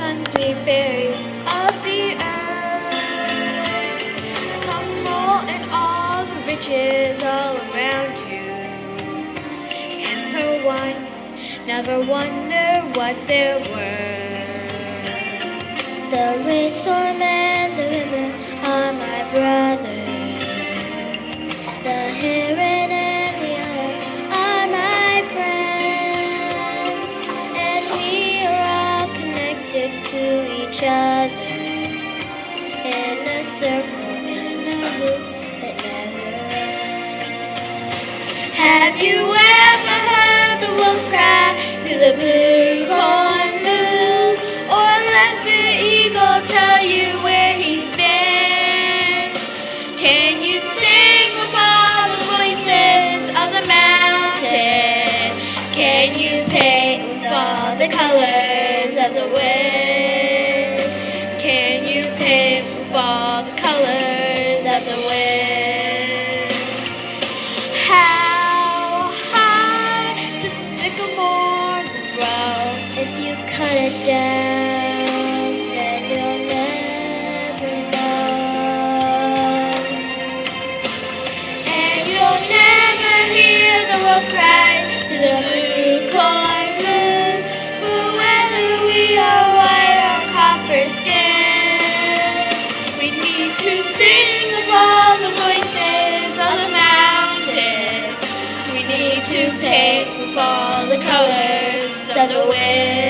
and sweet berries of the earth. Come roll in all the riches all around you. And for once, never wonder what they're worth. The rainstorm and the river are my brothers. The heron and the otter are my friends. And we are all connected to each other in a circle, in a loop that never ends. Have you ever heard the wolf cry to the blue corn moon? Or let the eagle tell you where he's been? Can you sing with all the voices of the mountain? Can you paint with all the colors of the wind? Can you paint with all the colors of the wind? How high does the sycamore grow? If you cut it down, then you'll never know. And you'll never hear the wolf cry to the blue corn moon. For whether we are white or copper skin, we need to sing of all the voices of the mountain. We need to paint with all the colors of the wind.